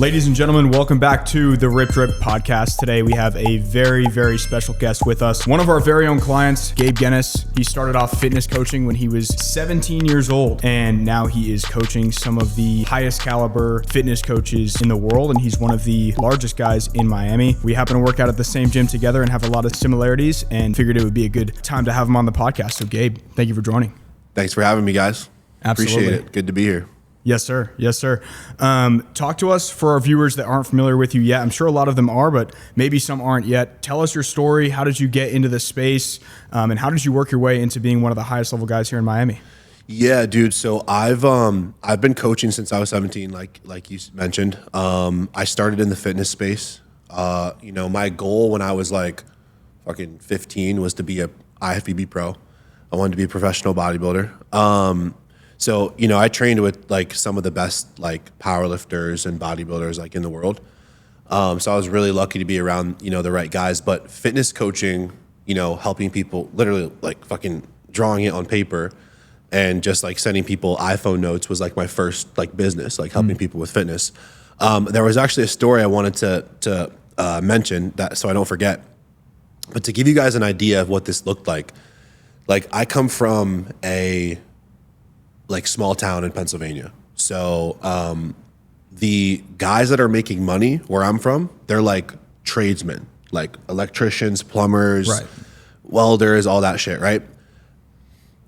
Ladies and gentlemen, welcome back to the Rip Drip podcast. Today we have a very, very special guest with us. One of our very own clients, Gabe Gennace. He started off fitness coaching when he was 17 years old, and now he is coaching some of the highest caliber fitness coaches in the world, and he's one of the largest guys in Miami. We happen to work out at the same gym together and have a lot of similarities, and figured it would be a good time to have him on the podcast. So Gabe, thank you for joining. Thanks for having me, guys. Absolutely. Appreciate it. Good to be here. Yes, sir. Yes, sir. Talk to us for our viewers that aren't familiar with you yet. I'm sure a lot of them are, but maybe some aren't yet. Tell us your story. How did you get into this space? And how did you work your way into being one of the highest level guys here in Miami? Yeah, dude. So I've been coaching since I was 17, like you mentioned. I started in the fitness space. My goal when I was like fucking 15 was to be a IFBB pro. I wanted to be a professional bodybuilder. So, I trained with like some of the best like powerlifters and bodybuilders like in the world. So I was really lucky to be around, the right guys, but fitness coaching, helping people literally like fucking drawing it on paper and just like sending people iPhone notes was like my first like business, like helping people with fitness. There was actually a story I wanted to mention that so I don't forget, but to give you guys an idea of what this looked like I come from a like small town in Pennsylvania. So the guys that are making money where I'm from, they're like tradesmen, like electricians, plumbers, right, welders, all that shit, right?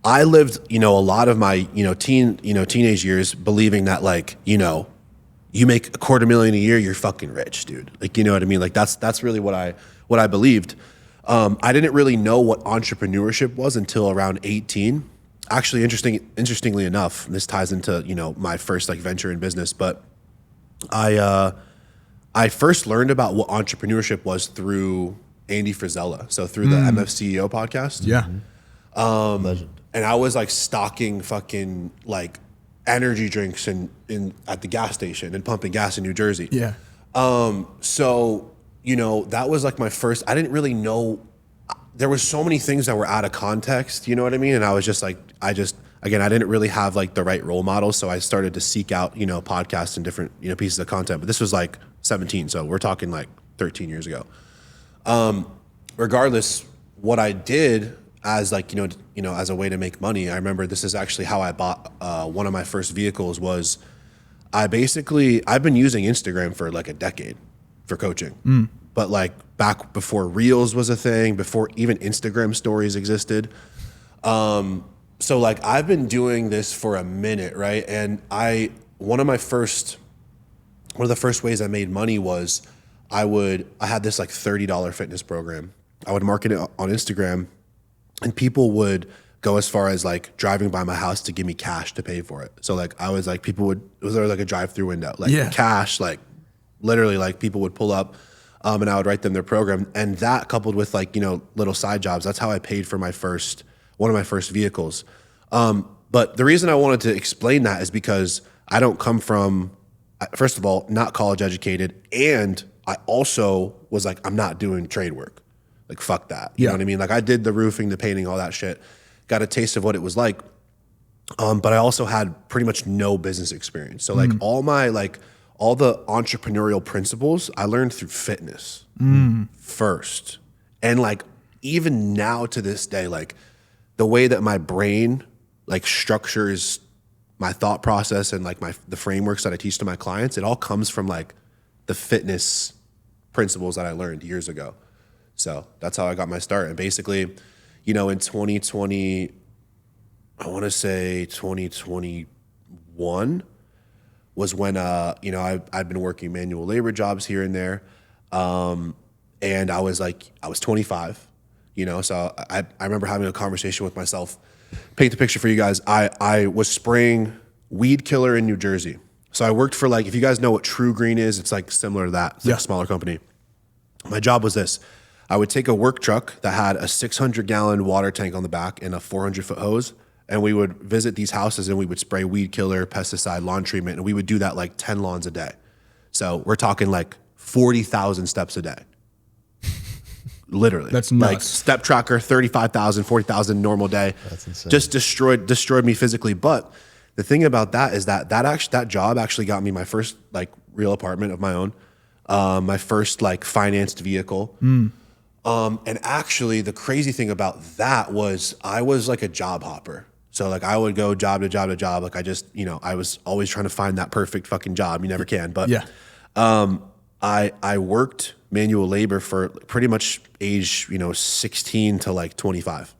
I lived, a lot of my, teenage years believing that like, you make $250,000 a year, you're fucking rich, dude. Like, you know what I mean? Like that's really what I believed. I didn't really know what entrepreneurship was until around 18. Actually, interestingly enough, this ties into, my first like venture in business, but I first learned about what entrepreneurship was through Andy Frisella. So through the MFCEO podcast. Yeah. Legend. And I was like stocking fucking like energy drinks in at the gas station and pumping gas in New Jersey. Yeah. So, that was like my first, I didn't really know. There was so many things that were out of context, you know what I mean? And I was just like, I didn't really have like the right role models. So I started to seek out, podcasts and different, pieces of content. But this was like 17. So we're talking like 13 years ago. Regardless, what I did as like, as a way to make money, I remember this is actually how I bought one of my first vehicles was I've been using Instagram for like a decade for coaching. But like back before Reels was a thing, before even Instagram stories existed. So like I've been doing this for a minute, right? And one of the first ways I made money was I had this like $30 fitness program. I would market it on Instagram and people would go as far as like driving by my house to give me cash to pay for it. So like I was like, it was like a drive-through window, like cash, like literally like people would pull up. And I would write them their program. And that coupled with like, little side jobs, that's how I paid for one of my first vehicles. But the reason I wanted to explain that is because I don't come from, first of all, not college educated. And I also was like, I'm not doing trade work. Like, fuck that. You know what I mean? Like I did the roofing, the painting, all that shit. Got a taste of what it was like. But I also had pretty much no business experience. So like all the entrepreneurial principles I learned through fitness first. And like, even now to this day, like the way that my brain like structures my thought process and like the frameworks that I teach to my clients, it all comes from like the fitness principles that I learned years ago. So that's how I got my start. And basically, in 2020, I want to say 2021, was when, I've been working manual labor jobs here and there. And I was 25, so I remember having a conversation with myself. Paint the picture for you guys. I was spraying weed killer in New Jersey. So I worked for like, if you guys know what True Green is, it's like similar to that. It's like a smaller company. My job was this. I would take a work truck that had a 600-gallon water tank on the back and a 400-foot hose. And we would visit these houses and we would spray weed killer, pesticide, lawn treatment. And we would do that like 10 lawns a day. So we're talking like 40,000 steps a day. Literally. That's nuts. Like step tracker, 35,000, 40,000 normal day. That's insane. Just destroyed me physically. But the thing about that is that job actually got me my first like real apartment of my own, my first like financed vehicle. And actually the crazy thing about that was I was like a job hopper. So like I would go job to job to job. Like I just, I was always trying to find that perfect fucking job. You never can. But Yeah. I worked manual labor for pretty much age, 16 to like 25.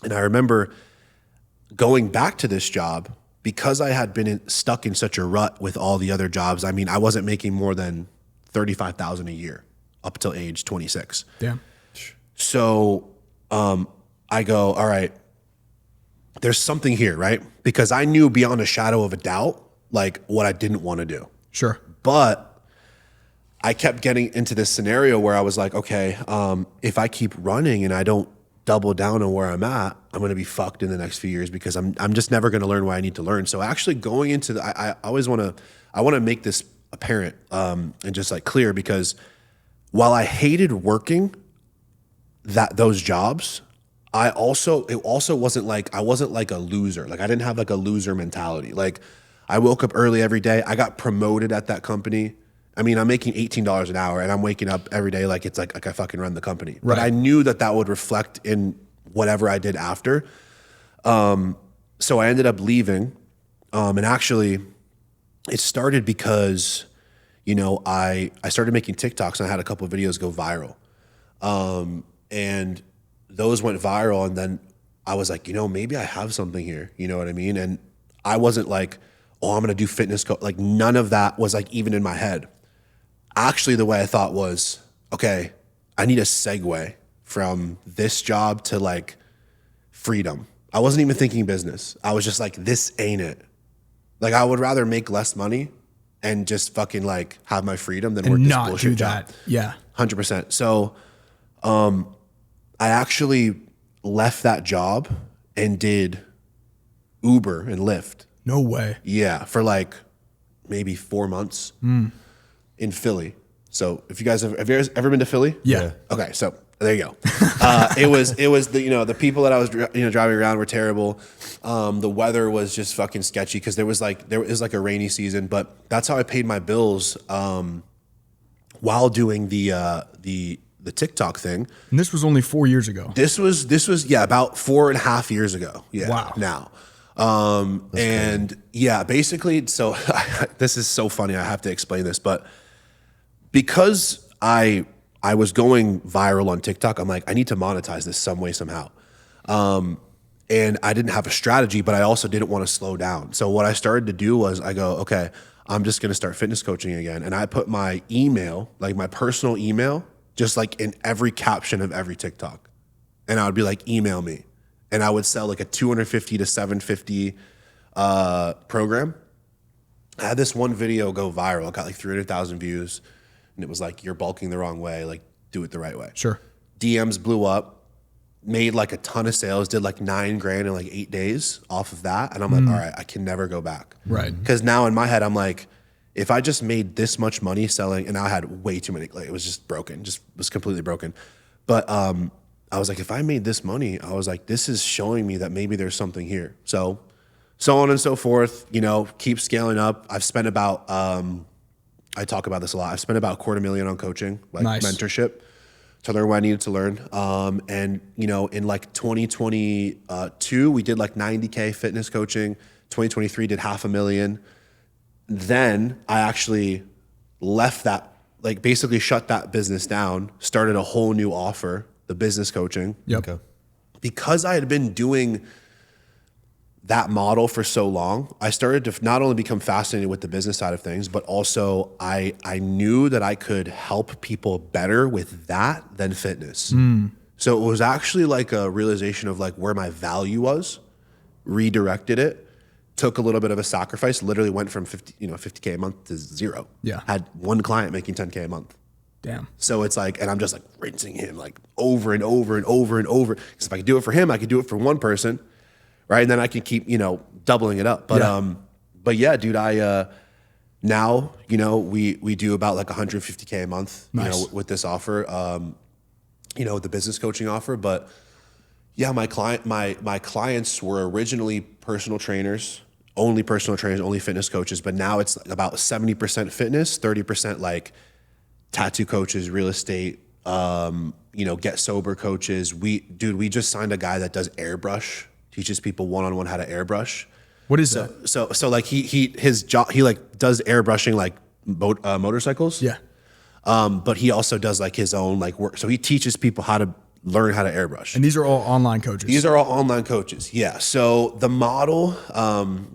And I remember going back to this job because I had been stuck in such a rut with all the other jobs. I mean, I wasn't making more than $35,000 a year up till age 26. Damn. So I go, all right, there's something here, right? Because I knew beyond a shadow of a doubt, like what I didn't want to do. Sure. But I kept getting into this scenario where I was like, okay, if I keep running and I don't double down on where I'm at, I'm going to be fucked in the next few years because I'm just never going to learn what I need to learn. So actually going into I always want to make this apparent and just like clear, because while I hated working those jobs, it also wasn't like I wasn't like a loser. Like I didn't have like a loser mentality. Like I woke up early every day. I got promoted at that company. I mean, I'm making $18 an hour and I'm waking up every day like it's like I fucking run the company. Right. But I knew that would reflect in whatever I did after. So I ended up leaving. And actually it started because, I started making TikToks and I had a couple of videos go viral. And those went viral. And then I was like, maybe I have something here. You know what I mean? And I wasn't like, oh, I'm going to do fitness. Like none of that was like even in my head. Actually, the way I thought was, okay, I need a segue from this job to like freedom. I wasn't even thinking business. I was just like, this ain't it. Like I would rather make less money and just fucking like have my freedom than work this bullshit job. Yeah. 100%. So I actually left that job and did Uber and Lyft. No way. Yeah, for like maybe 4 months in Philly. So if you guys have you guys ever been to Philly? Yeah. Okay, so there you go. It was the the people that I was driving around were terrible. The weather was just fucking sketchy because there was like a rainy season. But that's how I paid my bills while doing the TikTok thing. And this was only 4 years ago. This was about 4.5 years ago. Yeah. Wow. Now. And crazy. Yeah, basically, so this is so funny. I have to explain this, but because I was going viral on TikTok, I'm like, I need to monetize this some way, somehow. And I didn't have a strategy, but I also didn't want to slow down. So what I started to do was I go, okay, I'm just going to start fitness coaching again. And I put my email, like my personal email, just like in every caption of every TikTok. And I would be like, email me. And I would sell like a $250 to $750 program. I had this one video go viral. It got like 300,000 views. And it was like, you're bulking the wrong way. Like, do it the right way. Sure. DMs blew up, made like a ton of sales, did like $9,000 in like 8 days off of that. And I'm like, all right, I can never go back. Right. Because now in my head, I'm like, if I just made this much money selling, and I had way too many, like it was just broken, just was completely broken. But I was like, if I made this money, I was like, this is showing me that maybe there's something here. So on and so forth, keep scaling up. I've spent about, I talk about this a lot. I've spent about $250,000 on coaching, like nice. Mentorship, to learn what I needed to learn. And in like 2022, we did like 90K fitness coaching. 2023 did $500,000. Then I actually left that, like basically shut that business down, started a whole new offer, the business coaching. Yep. Okay. Because I had been doing that model for so long, I started to not only become fascinated with the business side of things, but also I knew that I could help people better with that than fitness. So it was actually like a realization of like where my value was, redirected it, took a little bit of a sacrifice, literally went from 50K a month to zero. Yeah. Had one client making 10K a month. Damn. So it's like, and I'm just like rinsing him like over and over and over and over. Because if I could do it for him, I could do it for one person, right? And then I can keep, doubling it up. But yeah, dude, I now, we do about like 150K a month, nice. With this offer, the business coaching offer. But yeah, my clients were originally personal trainers. only personal trainers, only fitness coaches. But now it's about 70% fitness, 30% like tattoo coaches, real estate, get sober coaches. We just signed a guy that does airbrush, teaches people one-on-one how to airbrush. What is that? So like his job, he like does airbrushing like motorcycles. Yeah. But he also does like his own like work. So he teaches people how to learn how to airbrush. And these are all online coaches. These are all online coaches. Yeah. So the model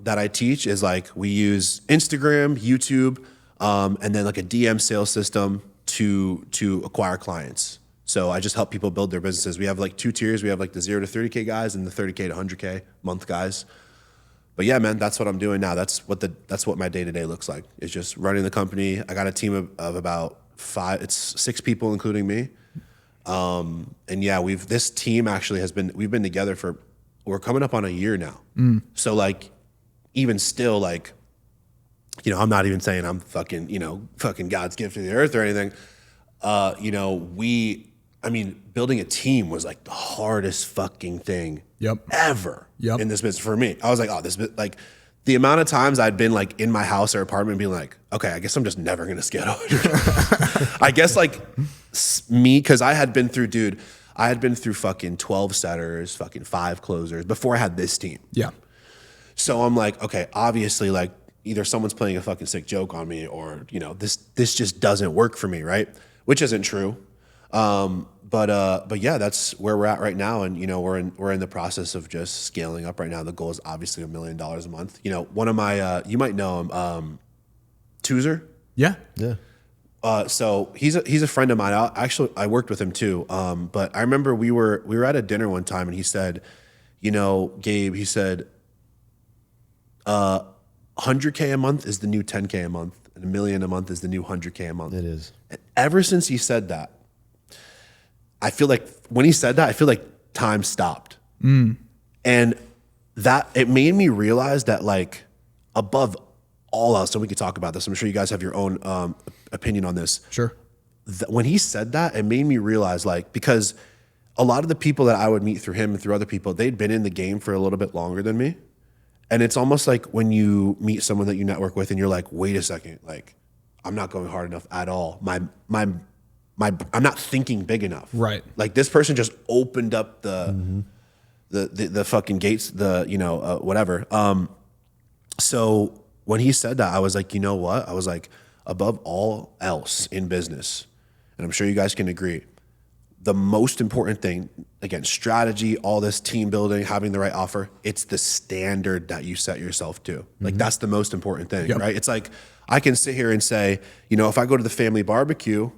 that I teach is like we use Instagram, YouTube, and then like a DM sales system to acquire clients. So I just help people build their businesses. We have like 2 tiers. We have like the 0 to 30K guys and the 30K to 100K month guys. But yeah, man, that's what I'm doing now. That's what my day-to-day looks like. It's just running the company. I got a team of about 6 people, including me. And yeah, this team actually we've been together we're coming up on a year now. So like, even still, like, I'm not even saying I'm fucking God's gift to the earth or anything. Building a team was like the hardest fucking thing ever in this business for me. I was like, like the amount of times I'd been like in my house or apartment being like, okay, I guess I'm just never going to scale 100. I guess like me, cause I had been through fucking 12 setters, fucking 5 closers before I had this team. Yeah. So I'm like, okay, obviously like either someone's playing a fucking sick joke on me or, this just doesn't work for me. Right. Which isn't true. But yeah, that's where we're at right now. And, we're in the process of just scaling up right now. The goal is obviously $1 million a month. One of my, you might know him, Toozer. Yeah. Yeah. So he's a friend of mine. I worked with him too. But I remember we were at a dinner one time and he said, Gabe, he said, 100K a month is the new 10K a month and $1 million a month is the new 100K a month. It is. And ever since he said that, I feel like when he said that, I feel like time stopped. And that it made me realize that like above all else, and we could talk about this. I'm sure you guys have your own opinion on this. Sure. When he said that, it made me realize like, because a lot of the people that I would meet through him and through other people, they'd been in the game for a little bit longer than me. And it's almost like when you meet someone that you network with and you're like, wait a second, like I'm not going hard enough at all. I'm not thinking big enough. Right. Like this person just opened up the fucking gates, whatever. So when he said that, I was like, you know what? I was like, above all else in business, and I'm sure you guys can agree, the most important thing, again, strategy, all this team building, having the right offer, it's the standard that you set yourself to. Like that's the most important thing, right? It's like, I can sit here and say, if I go to the family barbecue,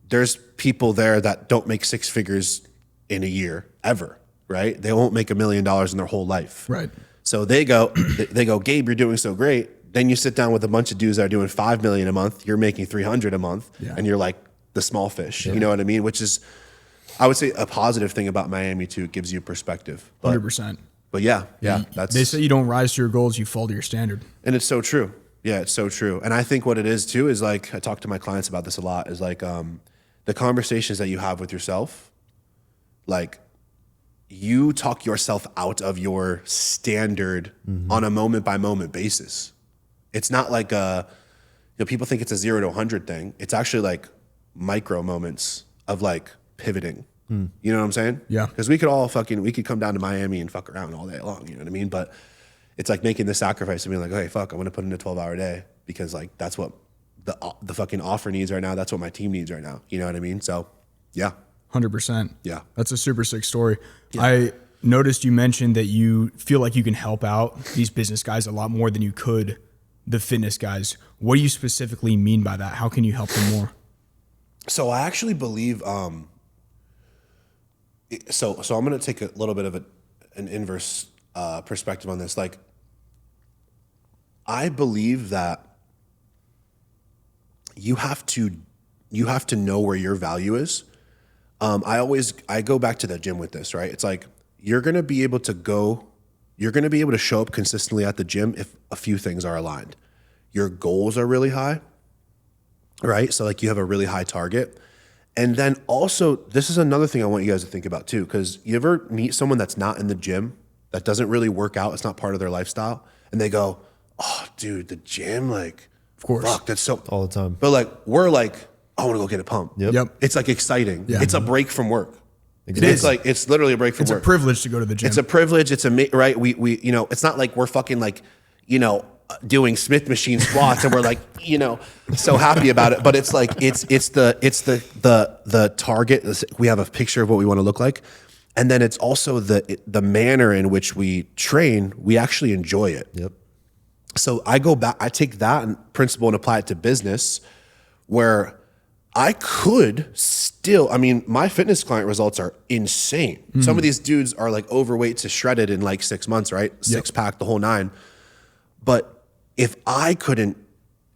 there's people there that don't make 6 figures in a year ever, right? They won't make $1 million in their whole life. Right. So they go, Gabe, you're doing so great. Then you sit down with a bunch of dudes that are doing 5 million a month. You're making 300 a month and you're like the small fish, you know what I mean? Which is, I would say, a positive thing about Miami too. It gives you perspective. 100%. But yeah, they say you don't rise to your goals, you fall to your standard. And it's so true. Yeah, it's so true. And I think what it is too is like, I talk to my clients about this a lot, is like the conversations that you have with yourself, like you talk yourself out of your standard on a moment by moment basis. It's not like people think it's a 0 to 100 thing. It's actually like micro moments of like pivoting. You know what I'm saying? Yeah. Because we could come down to Miami and fuck around all day long. You know what I mean? But it's like making the sacrifice and being like, hey, fuck, I'm gonna put in a 12-hour day because like that's what the fucking offer needs right now. That's what my team needs right now. You know what I mean? So yeah. 100%. Yeah. That's a super sick story. Yeah. I noticed you mentioned that you feel like you can help out these business guys a lot more than you could the fitness guys. What do you specifically mean by that? How can you help them more? So I actually believe, so I'm going to take a little bit of an inverse perspective on this. Like, I believe that you have to know where your value is. I go back to the gym with this, right? It's like, you're going to be able to show up consistently at the gym if a few things are aligned. Your goals are really high, right? So like you have a really high target. And then also, this is another thing I want you guys to think about too, because you ever meet someone that's not in the gym that doesn't really work out, it's not part of their lifestyle, and they go, oh, dude, the gym, like, of course, fuck, that's so all the time. But like, we're like, I want to go get a pump. Yep. It's like exciting. Yeah. It's a break from work. Exactly. It's like, it's literally a break from work. It's a privilege to go to the gym. It's a privilege. It's right. We, you know, it's not like we're fucking like, you know, doing Smith machine squats and we're like, you know, so happy about it. But it's like, it's the target. We have a picture of what we want to look like. And then it's also the manner in which we train. We actually enjoy it. Yep. So I go back, I take that principle and apply it to business, where I could still, I mean, my fitness client results are insane. Some of these dudes are like overweight to shredded in like 6 months, right? Six pack, the whole nine. But if I couldn't,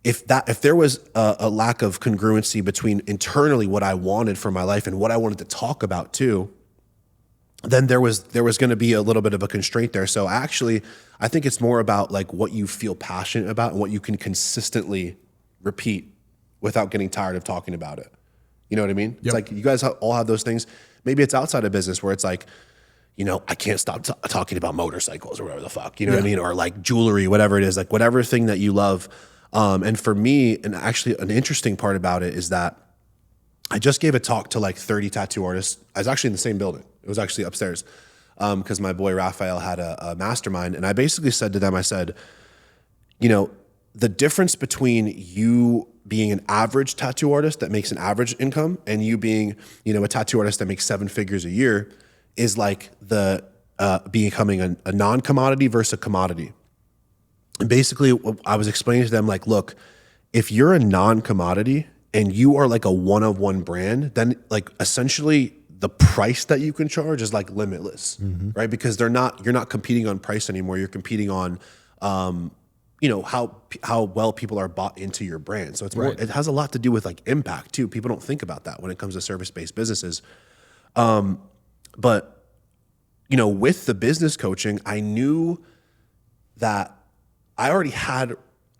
if there was a lack of congruency between internally what I wanted for my life and what I wanted to talk about too, then there was going to be a little bit of a constraint there. So actually, I think it's more about like what you feel passionate about and what you can consistently repeat without getting tired of talking about it. You know what I mean? Yep. It's like you guys all have those things. Maybe it's outside of business where it's like, you know, I can't stop talking about motorcycles or whatever the fuck, you know what I mean? Or like jewelry, whatever it is, like whatever thing that you love. And for me, and actually an interesting part about it is that I just gave a talk to like 30 tattoo artists. I was actually in the same building. It was actually upstairs because my boy Raphael had a mastermind. And I basically said to them, I said, you know, the difference between you being an average tattoo artist that makes an average income and you being, you know, a tattoo artist that makes 7 figures a year is like the becoming a non-commodity versus a commodity. And basically I was explaining to them like, look, if you're a non-commodity and you are like a one-of-one brand, then like essentially the price that you can charge is like limitless, right? Because you're not competing on price anymore. You're competing on, you know, how well people are bought into your brand. So it's more, it has a lot to do with like impact too. People don't think about that when it comes to service-based businesses. But you know, with the business coaching, I knew that I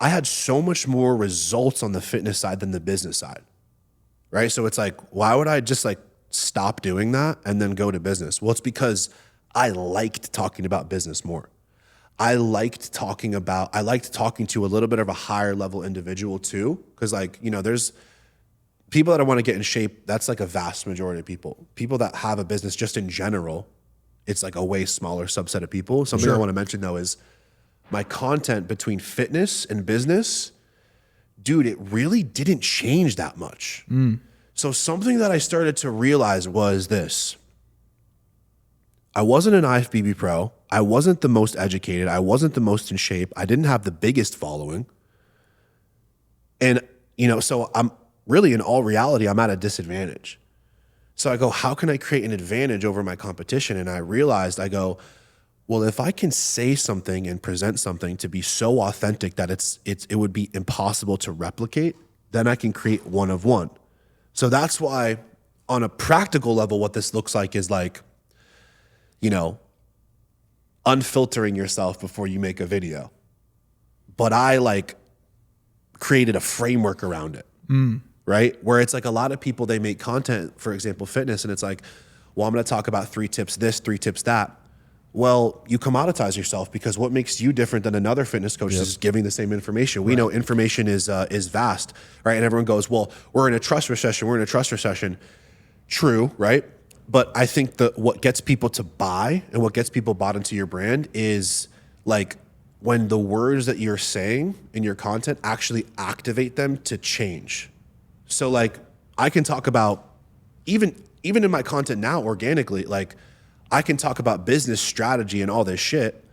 had so much more results on the fitness side than the business side, right? So it's like, why would I just like stop doing that and then go to business? Well, it's because I liked talking about business more. I liked talking to a little bit of a higher level individual too. Cause like, you know, there's people that I want to get in shape. That's like a vast majority of people that have a business just in general. It's like a way smaller subset of people. Something I want to mention though is my content between fitness and business, dude, it really didn't change that much. So something that I started to realize was this. I wasn't an IFBB pro. I wasn't the most educated. I wasn't the most in shape. I didn't have the biggest following. And, you know, so I'm really, in all reality, I'm at a disadvantage. So I go, how can I create an advantage over my competition? And I realized, I go, well, if I can say something and present something to be so authentic that it would be impossible to replicate, then I can create one of one. So that's why on a practical level, what this looks like is like, you know, unfiltering yourself before you make a video. But I like created a framework around it, right? Where it's like a lot of people, they make content, for example, fitness, and it's like, well, I'm going to talk about 3 tips this, 3 tips that. Well, you commoditize yourself because what makes you different than another fitness coach is giving the same information. We know information is vast, right? And everyone goes, well, we're in a trust recession. True, right? But I think that what gets people to buy and what gets people bought into your brand is like when the words that you're saying in your content actually activate them to change. So like I can talk about even in my content now organically, like I can talk about business strategy and all this shit,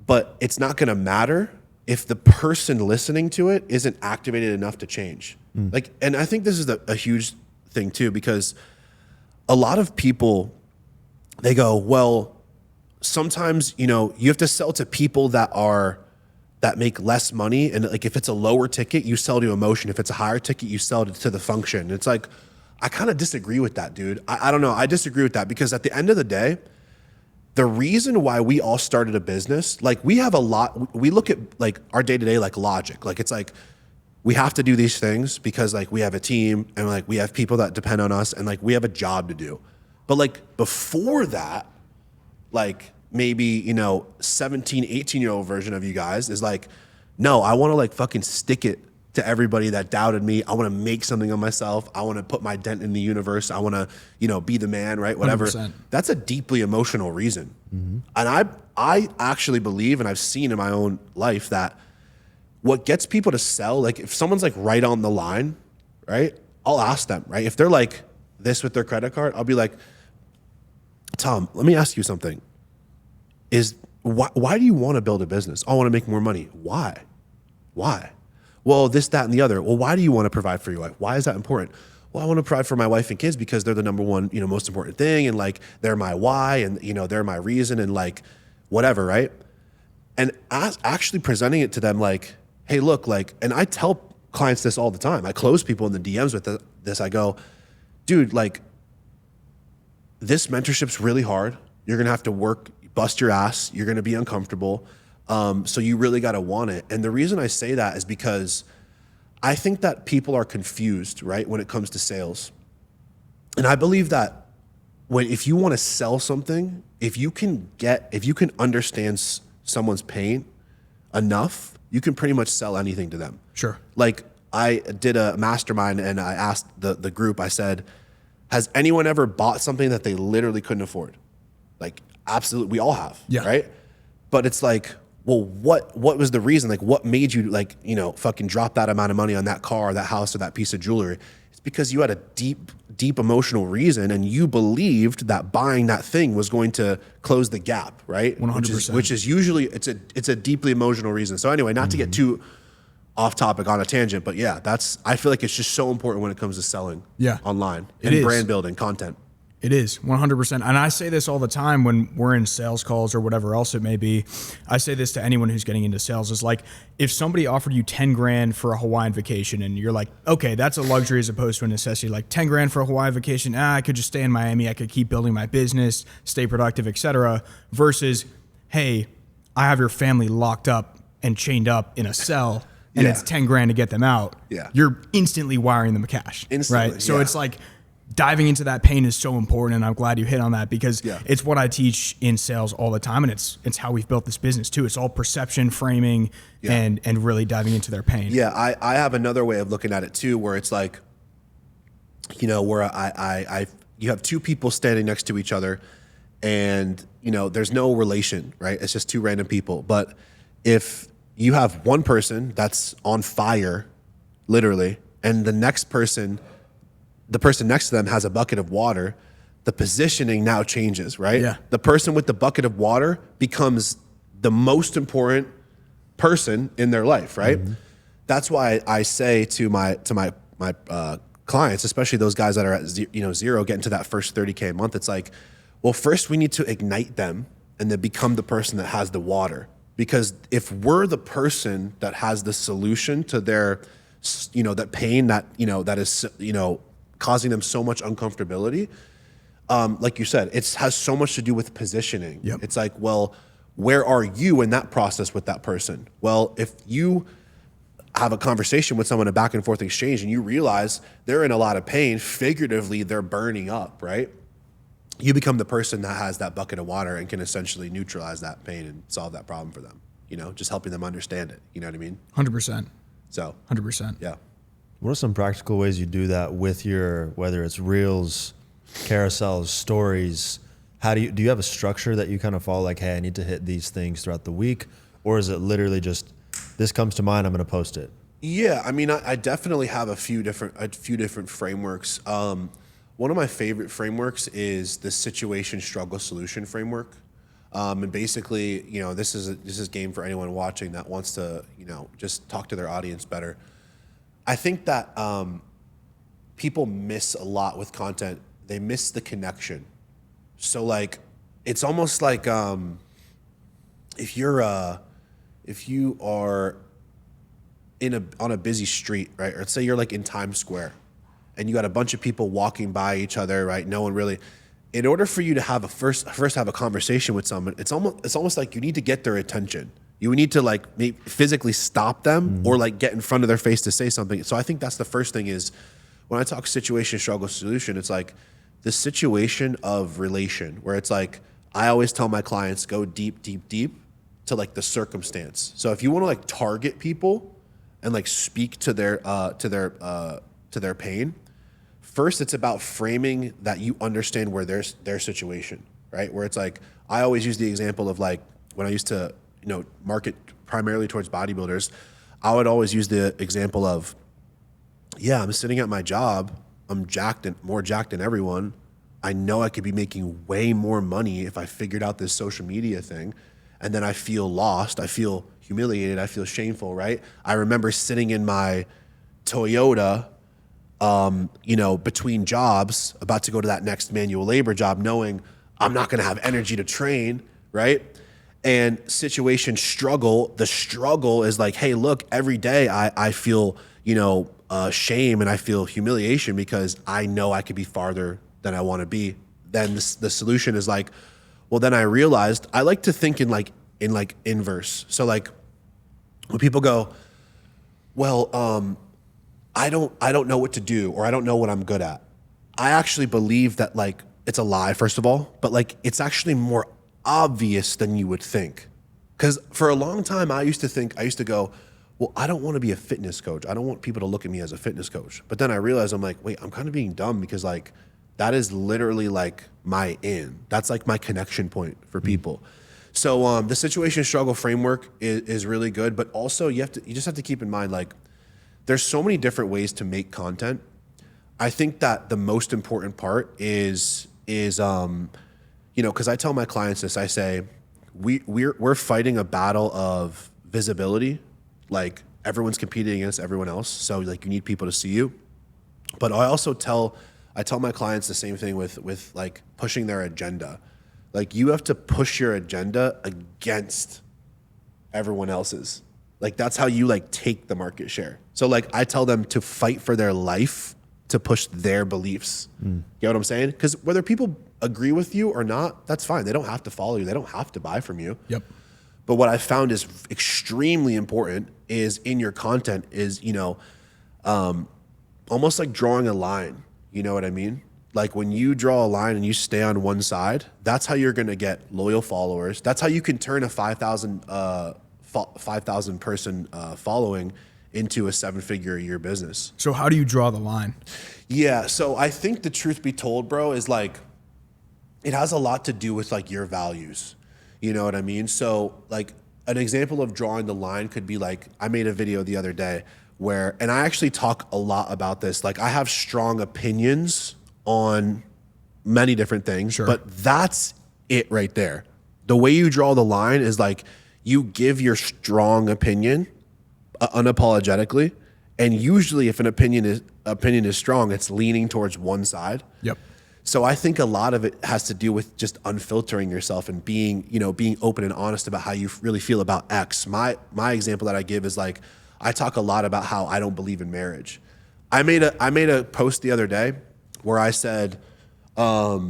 but it's not going to matter if the person listening to it isn't activated enough to change. Like, and I think this is a huge thing too, because a lot of people, they go, well, sometimes, you know, you have to sell to people that make less money. And like, if it's a lower ticket, you sell to emotion. If it's a higher ticket, you sell to the function. It's like, I kind of disagree with that, dude. I don't know. I disagree with that because at the end of the day, the reason why we all started a business, like we look at like our day-to-day, like logic. Like it's like, we have to do these things because like we have a team and like we have people that depend on us and like we have a job to do. But like before that, like maybe, you know, 17, 18-year-old version of you guys is like, no, I want to like fucking stick it to everybody that doubted me. I want to make something of myself. I want to put my dent in the universe. I want to, you know, be the man, right? Whatever. 100%. That's a deeply emotional reason. And I actually believe, and I've seen in my own life, that what gets people to sell, like if someone's like right on the line, right? I'll ask them, right? If they're like this with their credit card, I'll be like, Tom, let me ask you something. Why do you want to build a business? I want to make more money. Why? Well, this, that, and the other. Well, why do you want to provide for your wife? Why is that important? Well, I want to provide for my wife and kids because they're the number one, you know, most important thing. And like, they're my why, and, you know, they're my reason, and like, whatever, right? And actually presenting it to them like, hey, look, like, and I tell clients this all the time. I close people in the DMs with this. I go, dude, like, this mentorship's really hard. You're going to have to work, bust your ass. You're going to be uncomfortable. So you really got to want it. And the reason I say that is because I think that people are confused, right, when it comes to sales. And I believe that if you want to sell something, if you can understand someone's pain enough, you can pretty much sell anything to them. Sure. Like, I did a mastermind and I asked the group, I said, has anyone ever bought something that they literally couldn't afford? Like, absolutely, we all have, right? But it's like, well, what was the reason? Like, what made you, like, you know, fucking drop that amount of money on that car or that house or that piece of jewelry? It's because you had a deep emotional reason, and you believed that buying that thing was going to close the gap, right? 100%. Which is usually, it's a deeply emotional reason. So anyway, not to get too off topic on a tangent, but yeah, I feel like it's just so important when it comes to selling online and brand building content. It is 100%. And I say this all the time when we're in sales calls or whatever else it may be. I say this to anyone who's getting into sales, is like, if somebody offered you 10 grand for a Hawaiian vacation and you're like, okay, that's a luxury as opposed to a necessity. Like 10 grand for a Hawaiian vacation. I could just stay in Miami. I could keep building my business, stay productive, etc. Versus, hey, I have your family locked up and chained up in a cell and it's 10 grand to get them out. You're instantly wiring them cash, right? So it's like, diving into that pain is so important, and I'm glad you hit on that, because it's what I teach in sales all the time, and it's how we've built this business too. It's all perception, framing, and really diving into their pain. Yeah, I have another way of looking at it too, where it's like, you know, where you have two people standing next to each other, and you know, there's no relation, right? It's just two random people. But if you have one person that's on fire, literally, and the person next to them has a bucket of water, the positioning now changes, right? The person with the bucket of water becomes the most important person in their life, right? That's why I say to my clients, especially those guys that are at zero, getting to that first 30K a month, it's like, well, first we need to ignite them and then become the person that has the water. Because if we're the person that has the solution to their, you know, that pain that, you know, that is, you know, causing them so much uncomfortability, like you said, it has so much to do with positioning. It's like, well, where are you in that process with that person? Well, if you have a conversation with someone, a back and forth exchange, and you realize they're in a lot of pain, figuratively, they're burning up, right? You become the person that has that bucket of water and can essentially neutralize that pain and solve that problem for them, you know, just helping them understand it. You know what I mean? 100%. So 100%. Yeah. What are some practical ways you do that with your, whether it's reels, carousels, stories? How do you have a structure that you kind of follow? Like, hey, I need to hit these things throughout the week, or is it literally just, this comes to mind, I'm going to post it? Yeah, I mean, I definitely have a few different frameworks. One of my favorite frameworks is the situation, struggle, solution framework. And basically, you know, this is game for anyone watching that wants to, you know, just talk to their audience better. I think that people miss a lot with content. They miss the connection. So like, it's almost like if you are on a busy street, right? Or let's say you're like in Times Square, and you got a bunch of people walking by each other, right? No one really. In order for you to have first have a conversation with someone, it's almost like you need to get their attention. You need to like physically stop them or like get in front of their face to say something. So I think that's the first thing is when I talk situation, struggle, solution, it's like the situation of relation where it's like, I always tell my clients, go deep, deep, deep to like the circumstance. So if you want to like target people and like speak to their pain, first it's about framing that you understand where their situation, right? Where it's like, I always use the example of like when I used to, market primarily towards bodybuilders, I would always use the example of, yeah, I'm sitting at my job, I'm more jacked than everyone. I know I could be making way more money if I figured out this social media thing. And then I feel lost, I feel humiliated, I feel shameful, right? I remember sitting in my Toyota, between jobs, about to go to that next manual labor job, knowing I'm not gonna have energy to train, right? And situation struggle, the struggle is like, hey, look, every day I feel, shame and I feel humiliation because I know I could be farther than I want to be. Then the solution is like, well, then I realized I like to think in inverse. So like when people go, well, I don't know what to do, or I don't know what I'm good at. I actually believe that like it's a lie, first of all, but like it's actually more obvious than you would think. Because for a long time, I used to go, well, I don't want to be a fitness coach. I don't want people to look at me as a fitness coach. But then I realized I'm like, wait, I'm kind of being dumb because like that is literally like my in. That's like my connection point for people. So the situation struggle framework is really good, but also you just have to keep in mind like there's so many different ways to make content. I think that the most important part is because I tell my clients this, I say we're fighting a battle of visibility. Like everyone's competing against everyone else, so like you need people to see you. But I tell my clients the same thing with like pushing their agenda. Like you have to push your agenda against everyone else's. Like that's how you like take the market share. So like I tell them to fight for their life to push their beliefs. You know what I'm saying? Because whether people agree with you or not, that's fine. They don't have to follow you. They don't have to buy from you. Yep. But what I found is extremely important is in your content is, almost like drawing a line. You know what I mean? Like when you draw a line and you stay on one side, that's how you're going to get loyal followers. That's how you can turn a 5,000 person following into a 7-figure a year business. So how do you draw the line? Yeah. So I think the truth be told, bro, is like, it has a lot to do with like your values. You know what I mean? So like an example of drawing the line could be like, I made a video the other day where, and I actually talk a lot about this. Like I have strong opinions on many different things, sure, but that's it right there. The way you draw the line is like you give your strong opinion unapologetically. And usually if an opinion is strong, it's leaning towards one side. Yep. So I think a lot of it has to do with just unfiltering yourself and being open and honest about how you really feel about X. My example that I give is like, I talk a lot about how I don't believe in marriage. I made a post the other day where I said, why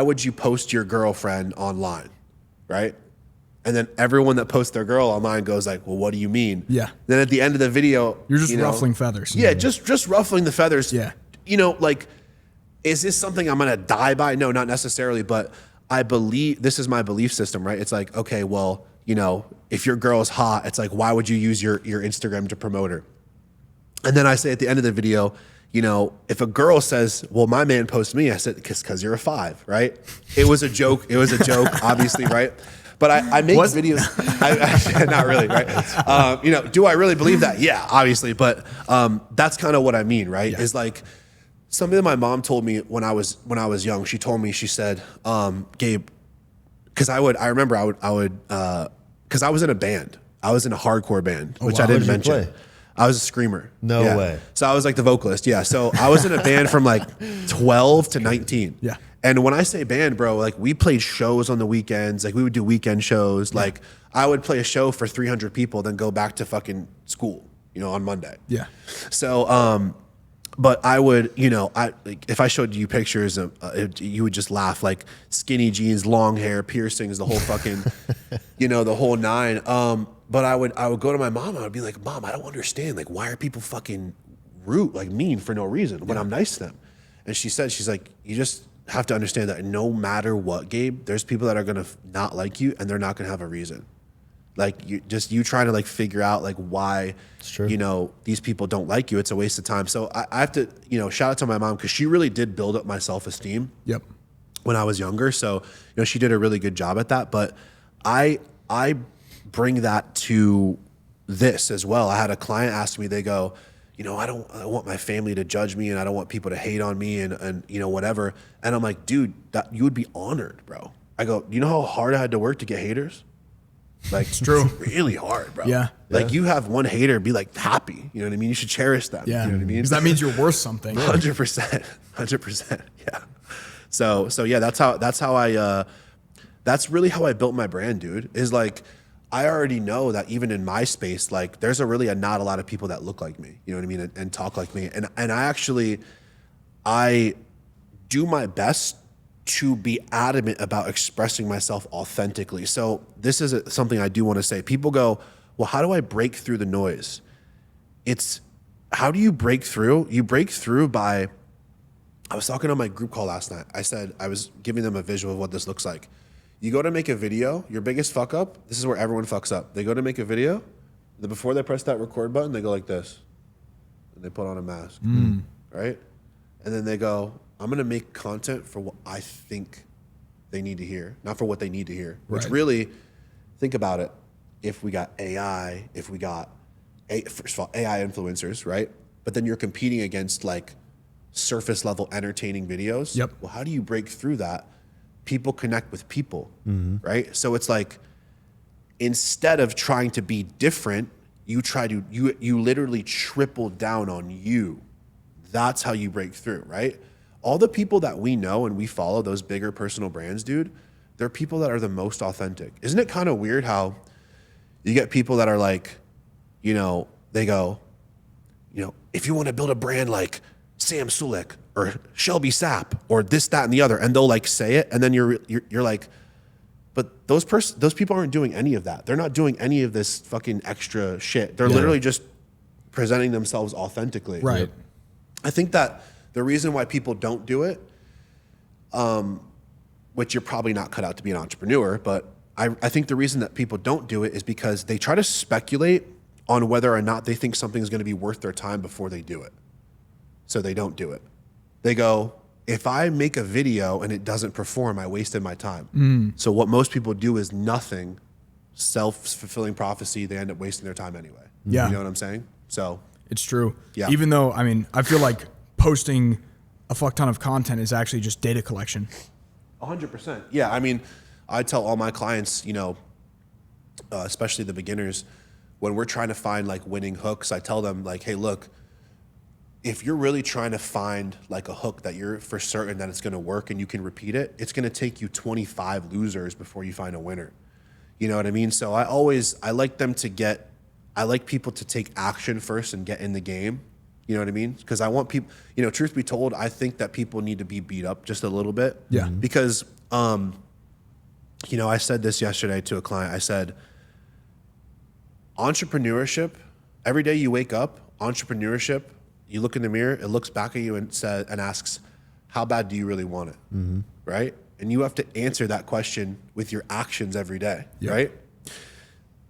would you post your girlfriend online, right? And then everyone that posts their girl online goes like, well, what do you mean? Yeah. Then at the end of the video, you're just ruffling feathers. Yeah, just ruffling the feathers. Yeah. Like, is this something I'm gonna die by? No, not necessarily, but I believe this is my belief system, right? It's like, okay, well, if your girl is hot, it's like, why would you use your Instagram to promote her? And then I say at the end of the video, if a girl says, well, my man posts me, I said, because you're a 5, right? It was a joke, obviously, right? But I make videos, not really, right? Do I really believe that? Yeah, obviously, but that's kind of what I mean, right? Yeah. Is like something that my mom told me when I was young. She told me, she said, Gabe, because I would, because I was in a band. I was in a hardcore band, which I didn't mention. I was a screamer. No way. So I was like the vocalist. Yeah. So I was in a band from like 12 to 19. Yeah. And when I say band, bro, like we played shows on the weekends. Like we would do weekend shows. Yeah. Like I would play a show for 300 people, then go back to fucking school, on Monday. Yeah. So, but I would, if I showed you pictures, you would just laugh. Like skinny jeans, long hair, piercings, the whole fucking, the whole 9. But I would go to my mom and I would be like, Mom, I don't understand. Like, why are people fucking rude, like mean for no reason when I'm nice to them? And she said, she's like, have to understand that no matter what, Gabe, there's people that are going to not like you and they're not going to have a reason. Like you trying to like figure out like why, you know, these people don't like you. It's a waste of time. So I have to, you know, shout out to my mom because she really did build up my self-esteem. Yep. When I was younger. So, you know, she did a really good job at that. But I bring that to this as well. I had a client ask me, they go, you know, I don't want my family to judge me and I don't want people to hate on me and you know, whatever. And I'm like, dude, that you would be honored, bro. I go, you know how hard I had to work to get haters? Like, it's true. It's really hard, bro. Yeah. Like you have one hater, be like happy. You know what I mean? You should cherish them. Yeah. You know what I mean? Because that means you're worth something. 100%. 100%. Yeah. So yeah, that's really how I built my brand, dude, is like, I already know that even in my space, like there's not a lot of people that look like me, you know what I mean? And talk like me. And I do my best to be adamant about expressing myself authentically. So this is something I do want to say. People go, well, how do I break through the noise? How do you break through? You break through by, I was talking on my group call last night. I said, I was giving them a visual of what this looks like. You go to make a video, your biggest fuck up, this is where everyone fucks up. They go to make a video, then before they press that record button, they go like this. And they put on a mask, right? And then they go, I'm gonna make content for what I think they need to hear, not for what they need to hear. Which really, think about it. If we got AI, if we got, first of all, AI influencers, right? But then you're competing against like surface level entertaining videos. Yep. Well, how do you break through that? People connect with people, right? So it's like, instead of trying to be different, you literally triple down on you. That's how you break through, right? All the people that we know and we follow, those bigger personal brands, dude, they're people that are the most authentic. Isn't it kind of weird how you get people that are like, you know, they go, you know, if you want to build a brand like Sam Sulek or Shelby Sapp or this, that, and the other, and they'll like say it, and then you're like, but those people aren't doing any of that. They're not doing any of this fucking extra shit. They're literally just presenting themselves authentically. Right. I think that the reason why people don't do it, which you're probably not cut out to be an entrepreneur, but I think the reason that people don't do it is because they try to speculate on whether or not they think something is going to be worth their time before they do it. So they don't do it. They go, if I make a video and it doesn't perform, I wasted my time. So what most people do is nothing, self-fulfilling prophecy. They end up wasting their time anyway. Yeah. You know what I'm saying? So it's true. Yeah. Even though, I mean, I feel like posting a fuck ton of content is actually just data collection. 100%. Yeah. I mean, I tell all my clients, you know, especially the beginners, when we're trying to find like winning hooks, I tell them like, hey, look, if you're really trying to find like a hook that you're for certain that it's going to work and you can repeat it, it's going to take you 25 losers before you find a winner. You know what I mean? So I like people to take action first and get in the game. You know what I mean? Because I want people, you know, truth be told, I think that people need to be beat up just a little bit. Yeah. Because, you know, I said this yesterday to a client. I said, entrepreneurship, every day you wake up, entrepreneurship, you look in the mirror, it looks back at you and asks, how bad do you really want it? Right? And you have to answer that question with your actions every day, right?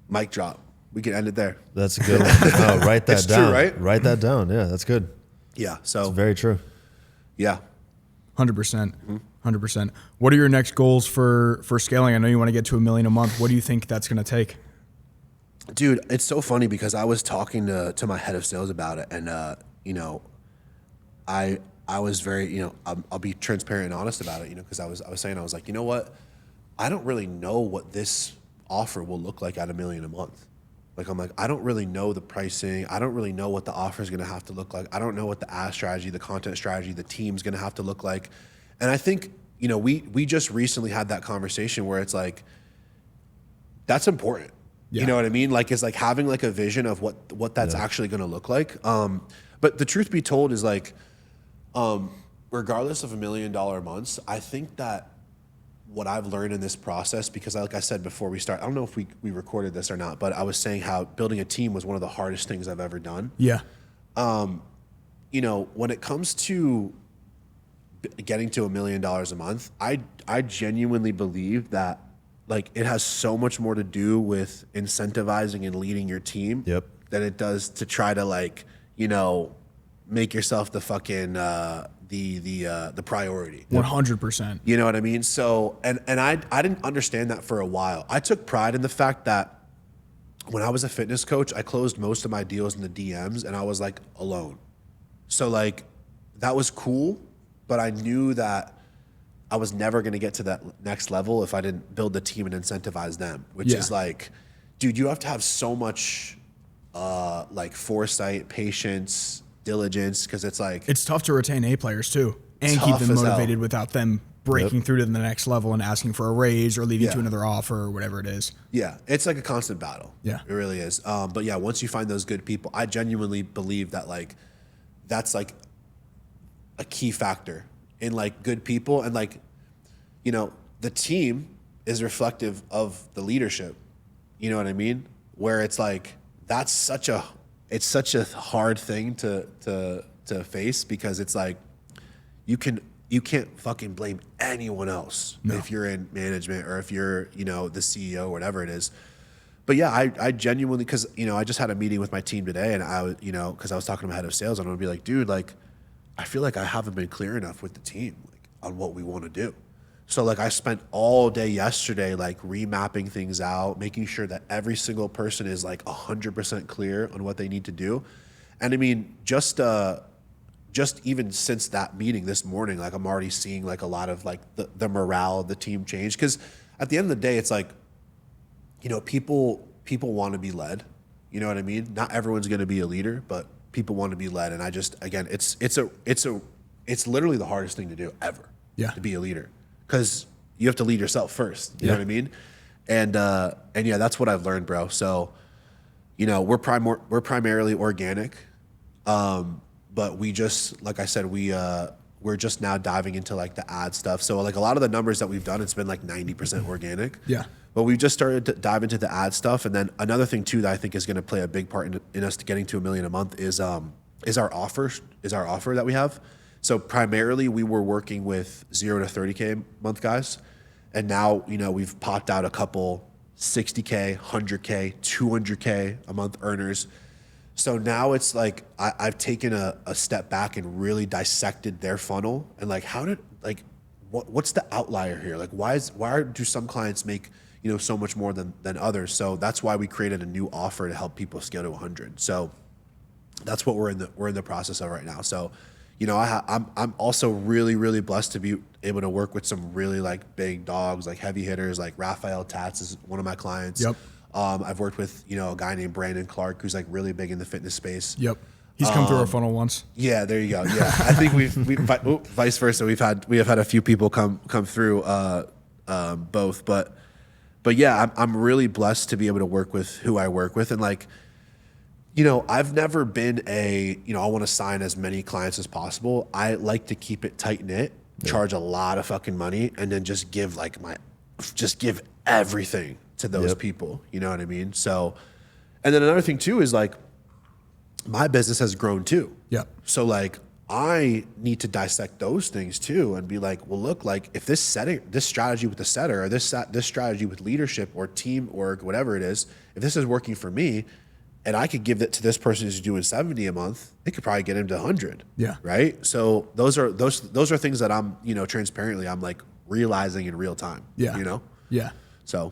Mic drop. We can end it there. That's a good one. Oh, write that It's down. true, right? Write that down. Yeah, that's good. Yeah. So It's very true. yeah. 100%. 100%. What are your next goals for scaling? I know you want to get to $1 million a month. What do you think that's going to take? Dude, it's so funny because I was talking to my head of sales about it, and you know, I was very, you know, I'll be transparent and honest about it, you know, because I was saying, I was like, you know what, I don't really know what this offer will look like at $1 million a month. Like, I'm like, I don't really know the pricing. I don't really know what the offer is going to have to look like. I don't know what the ad strategy, the content strategy, the team's going to have to look like. And I think, you know, we just recently had that conversation where it's like, that's important. Yeah. You know what I mean? Like, it's like having like a vision of what that's actually going to look like. But the truth be told is like, regardless of $1 million months, I think that what I've learned in this process, because like I said before we start, I don't know if we recorded this or not, but I was saying how building a team was one of the hardest things I've ever done. Yeah. You know, when it comes to getting to $1 million a month, I genuinely believe that like it has so much more to do with incentivizing and leading your team than it does to try to like, you know, make yourself the fucking the priority. 100%. You know what I mean? So and I didn't understand that for a while. I took pride in the fact that when I was a fitness coach, I closed most of my deals in the DMs and I was like alone. So like that was cool, but I knew that I was never going to get to that next level if I didn't build the team and incentivize them, which is like, dude, you have to have so much like foresight, patience, diligence, because it's like it's tough to retain A players too and keep them motivated without them breaking through to the next level and asking for a raise or leading to another offer or whatever it is. Yeah, it's like a constant battle. Yeah, it really is. But yeah, once you find those good people, I genuinely believe that like that's like a key factor in like good people, and like, you know, the team is reflective of the leadership. You know what I mean? Where it's like that's such a hard thing to face, because it's like you can't fucking blame anyone else if you're in management or if you're, you know, the CEO or whatever it is. But yeah, I genuinely, because, you know, I just had a meeting with my team today, and I was, you know, because I was talking to my head of sales, and I'm gonna be like, dude, like I feel like I haven't been clear enough with the team like on what we want to do. So like I spent all day yesterday like remapping things out, making sure that every single person is like 100% clear on what they need to do. And I mean, just even since that meeting this morning, like I'm already seeing like a lot of like the morale of the team change. Because at the end of the day, it's like, you know, people want to be led. You know what I mean? Not everyone's going to be a leader, but people want to be led. And I just, again, it's literally the hardest thing to do ever. Yeah. To be a leader, because you have to lead yourself first. You know what I mean? And yeah, that's what I've learned, bro. So, you know, we're primarily organic. But we just, like I said, we're just now diving into like the ad stuff. So like a lot of the numbers that we've done, it's been like 90% organic. Yeah. But we've just started to dive into the ad stuff. And then another thing too that I think is going to play a big part in us getting to $1 million a month is our offer that we have. So primarily we were working with 0 to 30K a month guys. And now, you know, we've popped out a couple 60K, 100K, 200K a month earners. So now it's like I've taken a step back and really dissected their funnel and like what's the outlier here? Like why do some clients make, you know, so much more than others? So that's why we created a new offer to help people scale to 100. So that's what we're in the process of right now. So, you know, I'm also really, really blessed to be able to work with some really like big dogs, like heavy hitters, like Raphael Tats is one of my clients. Yep. I've worked with, you know, a guy named Brandon Clark who's like really big in the fitness space. Yep. He's come through our funnel once. Yeah, there you go. Yeah, I think we vice versa. We have had a few people come through both, but yeah, I'm really blessed to be able to work with who I work with, and like, you know, I've never been I want to sign as many clients as possible. I like to keep it tight knit, charge a lot of fucking money, and then just give everything to those people. You know what I mean? So, and then another thing too is like my business has grown too. Yep. So like I need to dissect those things too and be like, well, look, like if this strategy with the setter or this strategy with leadership or team org, whatever it is, if this is working for me and I could give it to this person who's doing 70 a month, they could probably get him to 100. Yeah. Right. So those are things that I'm, you know, transparently, I'm like realizing in real time. Yeah. You know? Yeah. So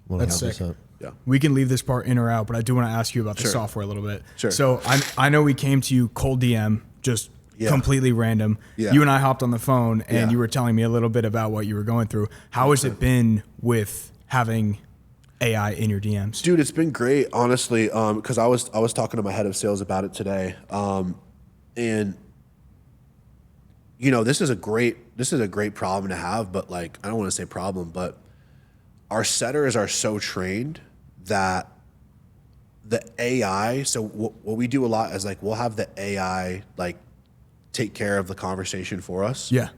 that's sick. Yeah. We can leave this part in or out, but I do want to ask you about the software a little bit. Sure. So I know we came to you cold DM, just completely random. Yeah. You and I hopped on the phone and you were telling me a little bit about what you were going through. How has it been with having AI in your DMs? Dude, it's been great, honestly, because I was talking to my head of sales about it today. And you know, this is a great problem to have, but like, I don't want to say problem, but our setters are so trained that the AI, so what we do a lot is like, we'll have the AI like take care of the conversation for us. Yeah.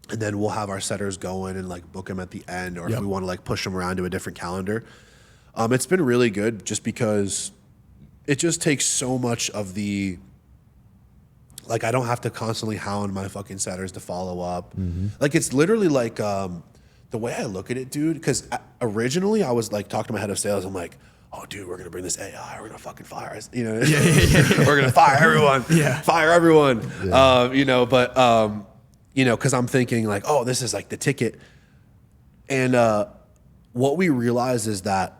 And then we'll have our setters go in and like book them at the end, or if we want to like push them around to a different calendar. It's been really good just because it just takes so much of the Like I don't have to constantly hound my fucking setters to follow up. Like it's literally like the way I look at it, dude. Because originally I was like talking to my head of sales. I'm like, oh, dude, we're gonna bring this AI. We're gonna fucking fire us. You know, we're gonna fire everyone. Fire everyone. You know, but you know, because I'm thinking like, oh, this is like the ticket. And what we realize is that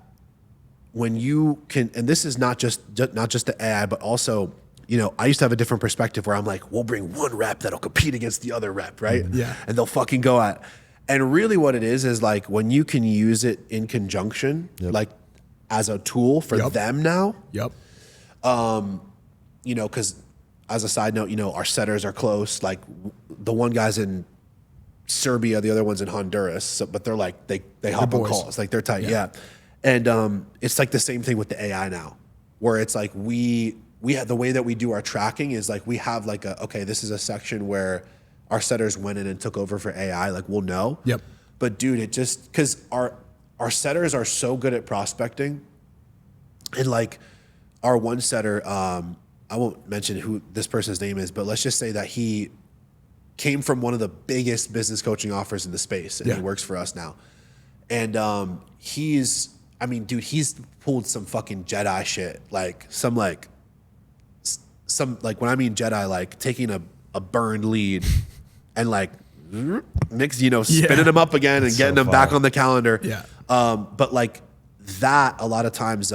when you can, and this is not just the AI, but also, you know, I used to have a different perspective where I'm like, we'll bring one rep that'll compete against the other rep, right? Yeah. And they'll fucking go at. And really what it is like when you can use it in conjunction, like as a tool for them now. You know, because as a side note, you know, our setters are close. Like the one guy's in Serbia, the other one's in Honduras. So, but they're like, they hop on calls. Like they're tight. Yeah. And it's like the same thing with the AI now, where it's like we have the way that we do our tracking is like we have like okay, this is a section where our setters went in and took over for AI. Like we'll know. But dude, it just because our setters are so good at prospecting, and like our one setter, I won't mention who this person's name is, but let's just say that he came from one of the biggest business coaching offers in the space, and he works for us now. And he's pulled some fucking Jedi shit, like some when I mean Jedi, like taking a burned lead and like spinning them up again and getting them back on the calendar. But like that, a lot of times,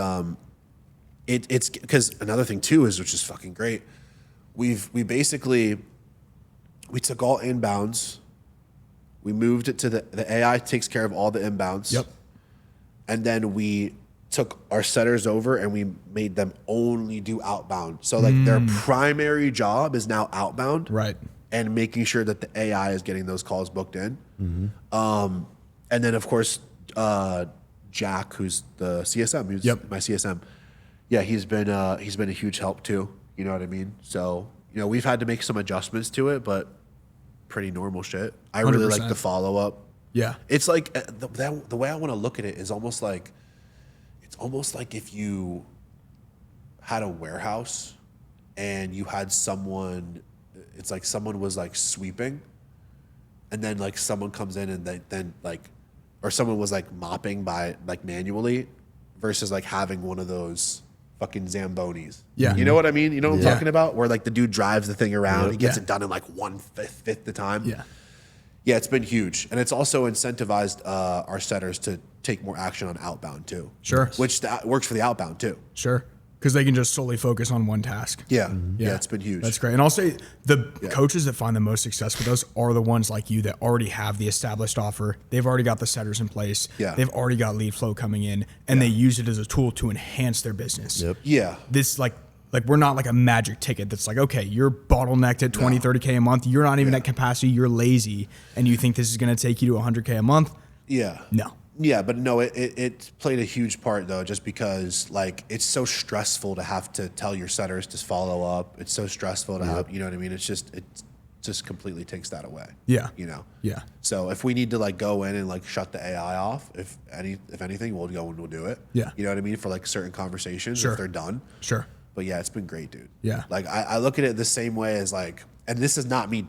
it's because another thing too is, which is fucking great. We took all inbounds. We moved it to the AI takes care of all the inbounds. And then we took our setters over and we made them only do outbound. So like their primary job is now outbound. And making sure that the AI is getting those calls booked in. And then of course, Jack, who's the CSM, who's my CSM. Yeah, he's been a huge help too. You know what I mean? So, you know, we've had to make some adjustments to it, but pretty normal shit. I really 100%. like the follow up. It's like the way I want to look at it is almost like, it's almost like if you had a warehouse and you had someone, it's like someone was like sweeping and then like someone comes in and or someone was like mopping by like manually versus like having one of those fucking Zambonis. You know what I mean? You know what I'm talking about? Where like the dude drives the thing around, he gets it done in like 1/5 the time. Yeah, it's been huge. And it's also incentivized our setters to take more action on outbound too. Which that works for the outbound too. Because they can just solely focus on one task. Yeah, it's been huge. That's great. And I'll say the coaches that find the most success with those are the ones like you that already have the established offer. They've already got the setters in place. They've already got lead flow coming in, and they use it as a tool to enhance their business. This like we're not like a magic ticket that's like, okay, you're bottlenecked at 20, 30K a month. You're not even at capacity. You're lazy. And you think this is going to take you to 100K a month. No. Yeah, but no, it played a huge part though, just because like it's so stressful to have to tell your setters to follow up. It's so stressful to have, you know what I mean? It just completely takes that away. You know? So if we need to like go in and like shut the AI off, if anything, we'll go and we'll do it. You know what I mean? For like certain conversations if they're done. But yeah, it's been great, dude. Like I look at it the same way as like, and this is not me,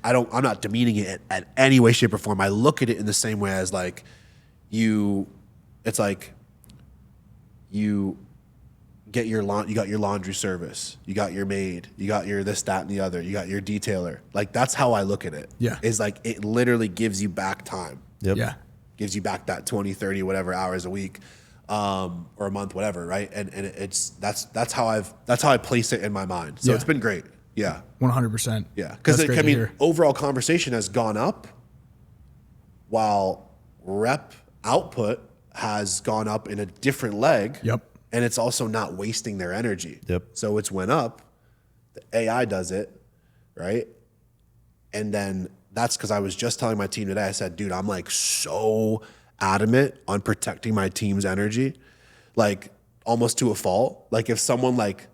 I'm not demeaning it at any way, shape, or form. I look at it in the same way as like, it's like you got your laundry service, you got your maid, you got your this, that, and the other, you got your detailer. Like that's how I look at it. Is like it literally gives you back time. Gives you back that 20, 30, whatever hours a week, or a month, whatever, right? And that's how I place it in my mind. So it's been great. 100%. Because I mean, overall conversation has gone up while rep output has gone up in a different leg. And it's also not wasting their energy. So it's went up, the AI does it, right? And then that's because I was just telling my team today, I said, dude, I'm like so adamant on protecting my team's energy, like almost to a fault. Like if someone like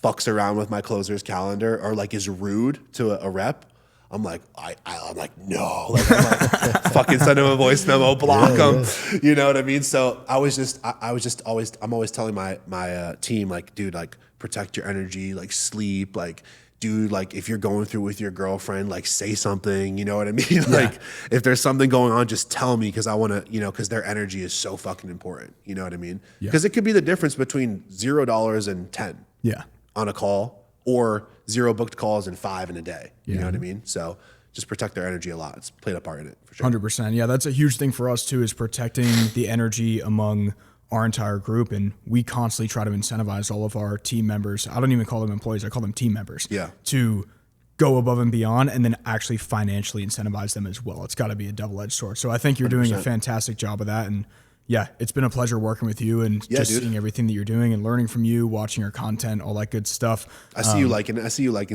fucks around with my closer's calendar or like is rude to a rep, I'm like, I'm like, no, like I'm like, fucking send him a voice memo, block him. You know what I mean? So I'm always telling my team, like, dude, like protect your energy, like sleep, like do like if you're going through with your girlfriend, like say something, you know what I mean? Like if there's something going on, just tell me because I want to, you know, because their energy is so fucking important. You know what I mean? Because it could be the difference between $0 and 10 on a call or 0 booked calls and 5 in a day. You know what I mean? So just protect their energy a lot. It's played a part in it for sure. 100%. Yeah, that's a huge thing for us too, is protecting the energy among our entire group. And we constantly try to incentivize all of our team members. I don't even call them employees. I call them team members. To go above and beyond and then actually financially incentivize them as well. It's got to be a double-edged sword. So I think you're 100%. Doing a fantastic job of that. And yeah, it's been a pleasure working with you and seeing everything that you're doing and learning from you, watching your content, all that good stuff. I see you liking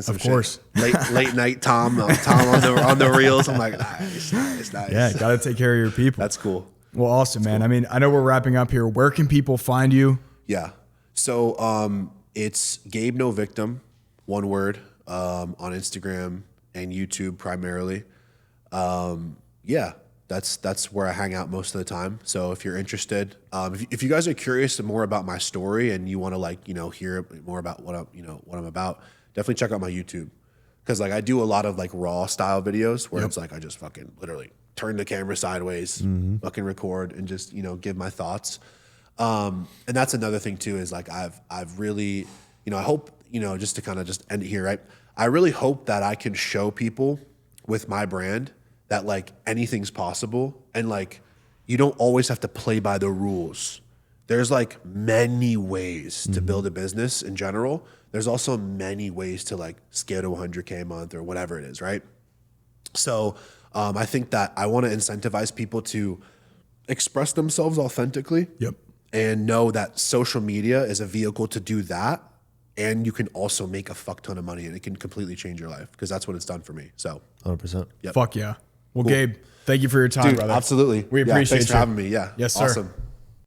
some of course. Shit. Late night Tom on the reels. I'm like, nice. Yeah, got to take care of your people. That's cool. Well, awesome, man. Cool. I mean, I know we're wrapping up here. Where can people find you? Yeah. So it's Gabe No Victim, one word, on Instagram and YouTube primarily. That's where I hang out most of the time. So if you're interested, if you guys are curious more about my story and you want to like, you know, hear more about what I'm about, definitely check out my YouTube. Cause like I do a lot of like raw style videos where it's like, I just fucking literally turn the camera sideways, fucking record and just, you know, give my thoughts. And that's another thing too, is like, I've really, you know, I hope, you know, just to kind of just end it here, right? I really hope that I can show people with my brand that like anything's possible and like you don't always have to play by the rules. There's like many ways to build a business in general. There's also many ways to like scale to 100K a month or whatever it is, right? So I think that I want to incentivize people to express themselves authentically and know that social media is a vehicle to do that. And you can also make a fuck ton of money and it can completely change your life because that's what it's done for me. So 100%. Fuck yeah. Well, cool. Gabe, thank you for your time, brother. Absolutely. We appreciate thanks for having me. Yeah. Yes, sir. Awesome.